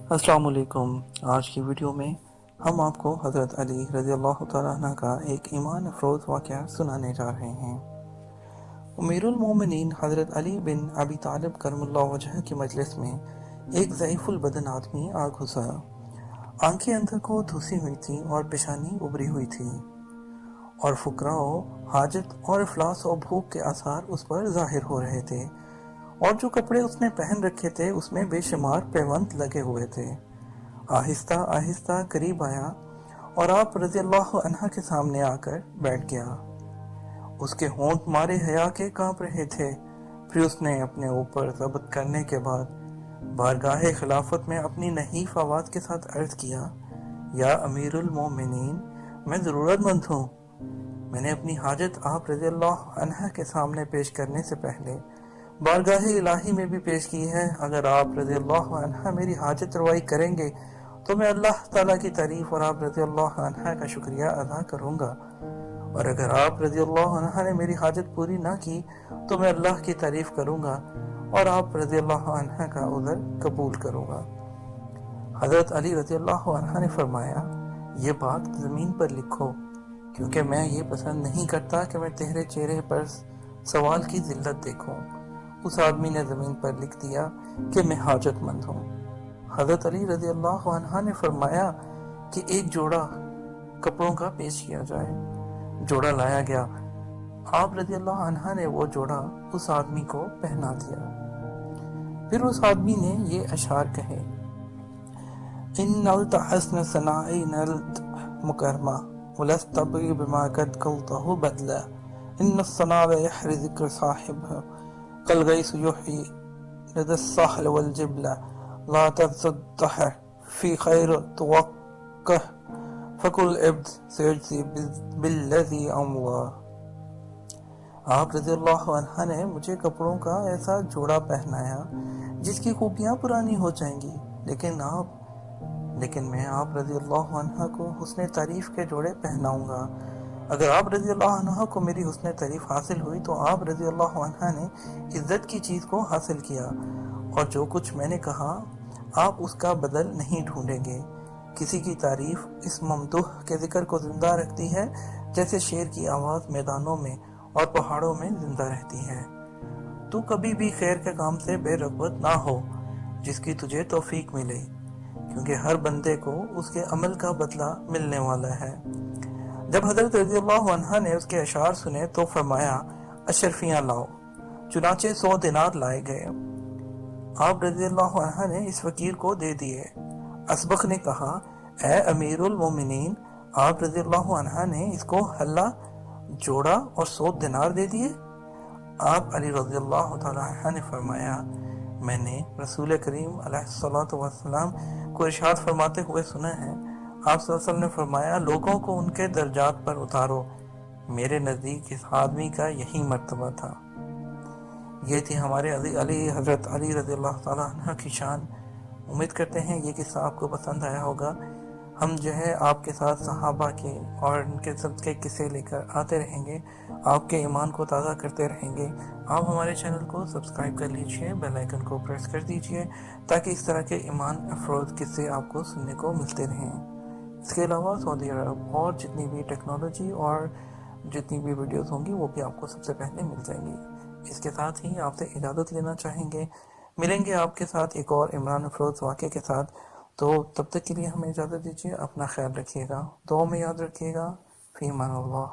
السلام علیکم۔ آج کی ویڈیو میں ہم آپ کو حضرت علی رضی اللہ تعالیٰ عنہ کا ایک ایمان افروز واقعہ سنانے جا رہے ہیں۔ امیر المومنین حضرت علی بن ابی طالب کرم اللہ وجہہ کی مجلس میں ایک ضعیف البدن آدمی آ گھسا۔ آنکھیں اندر کو دھسی ہوئی تھیں اور پیشانی ابری ہوئی تھی، اور فقراء و حاجت اور افلاس و بھوک کے آثار اس پر ظاہر ہو رہے تھے، اور جو کپڑے اس نے پہن رکھے تھے اس میں بے شمار پیوند لگے ہوئے تھے۔ آہستہ آہستہ قریب آیا اور آپ رضی اللہ عنہ کے سامنے آ کر بیٹھ گیا۔ اس کے ہونٹ مارے حیا کے کانپ رہے تھے۔ پھر اس نے اپنے اوپر ضبط کرنے کے بعد بارگاہ خلافت میں اپنی نحیف آواز کے ساتھ عرض کیا، یا امیر المومنین، میں ضرورت مند ہوں۔ میں نے اپنی حاجت آپ رضی اللہ عنہ کے سامنے پیش کرنے سے پہلے بارگاہ الہی میں بھی پیش کی ہے۔ اگر آپ رضی اللہ عنہ میری حاجت روائی کریں گے تو میں اللہ تعالیٰ کی تعریف اور آپ رضی اللہ عنہ کا شکریہ ادا کروں گا، اور اگر آپ رضی اللہ عنہ نے میری حاجت پوری نہ کی تو میں اللہ کی تعریف کروں گا اور آپ رضی اللہ عنہ کا عذر قبول کروں گا۔ حضرت علی رضی اللہ عنہ نے فرمایا، یہ بات زمین پر لکھو، کیونکہ میں یہ پسند نہیں کرتا کہ میں تیرے چہرے پر سوال کی ذلت دیکھوں۔ اس آدمی نے زمین پر لکھ دیا کہ میں حاجت مند ہوں۔ حضرت علی رضی اللہ عنہ نے فرمایا کہ ایک جوڑا کپڑوں کا پیش کیا جائے۔ جوڑا لایا گیا۔ آپ رضی اللہ عنہ نے وہ جوڑا اس آدمی کو پہنا دیا۔ پھر اس آدمی نے یہ اشعار کہے، ان نلت حسن ثنائی نلت مکرمہ ولست تبغی بما قد قلتہ بدلا ان الثناء یحری ذکر صاحبہ کالغیث یحیی لدى الساحل والجبلہ لا تتصدح فی خیر توقع فکل عبد سیجزی بالذی اموا۔ آپ رضی اللہ عنہ نے مجھے کپڑوں کا ایسا جوڑا پہنایا جس کی خوبیاں پرانی ہو جائیں گی، لیکن میں آپ رضی اللہ عنہ کو حسن تعریف کے جوڑے پہناؤں گا۔ اگر آپ رضی اللہ عنہ کو میری حسن تعریف حاصل ہوئی تو آپ رضی اللہ عنہ نے عزت کی چیز کو حاصل کیا، اور جو کچھ میں نے کہا آپ اس کا بدل نہیں ڈھونڈیں گے۔ کسی کی تعریف اس ممدوح کے ذکر کو زندہ رکھتی ہے جیسے شیر کی آواز میدانوں میں اور پہاڑوں میں زندہ رہتی ہے۔ تو کبھی بھی خیر کے کام سے بے رغبت نہ ہو جس کی تجھے توفیق ملے، کیونکہ ہر بندے کو اس کے عمل کا بدلہ ملنے والا ہے۔ جب حضرت رضی اللہ عنہ نے اس کے اشعار سنے تو فرمایا، اشرفیاں لاؤ۔ چنانچہ 100 دینار لائے گئے۔ آپ رضی اللہ عنہ نے اس فقیر کو دے دیے۔ اسبق نے کہا، اے امیر المومنین، آپ رضی اللہ عنہ نے اس کو حلہ جوڑا اور 100 دینار دے دیے؟ آپ علی رضی اللہ تعالیٰ عنہ نے فرمایا، میں نے رسول کریم علیہ الصلوۃ والسلام کو ارشاد فرماتے ہوئے سنا ہے۔ آپ صلی اللہ علیہ وسلم نے فرمایا، لوگوں کو ان کے درجات پر اتارو۔ میرے نزدیک اس آدمی کا یہی مرتبہ تھا۔ یہ تھی ہمارے حضرت علی رضی اللہ تعالیٰ عنہ کی شان۔ امید کرتے ہیں یہ قصہ آپ کو پسند آیا ہوگا۔ ہم آپ کے ساتھ صحابہ کے اور ان کے سب کے قصے لے کر آتے رہیں گے، آپ کے ایمان کو تازہ کرتے رہیں گے۔ آپ ہمارے چینل کو سبسکرائب کر لیجئے، بیل آئیکن کو پریس کر دیجئے تاکہ اس طرح کے ایمان افروز قصے آپ کو سننے کو ملتے رہیں۔ اس کے علاوہ سعودی عرب اور جتنی بھی ٹیکنالوجی اور جتنی بھی ویڈیوز ہوں گی وہ بھی آپ کو سب سے پہلے مل جائیں گی۔ اس کے ساتھ ہی آپ سے اجازت لینا چاہیں گے، ملیں گے آپ کے ساتھ ایک اور عمران افروز واقعے کے ساتھ۔ تو تب تک کے لیے ہمیں اجازت دیجیے، اپنا خیال رکھیے گا، دعاؤں میں یاد رکھیے گا۔ فی امان اللہ۔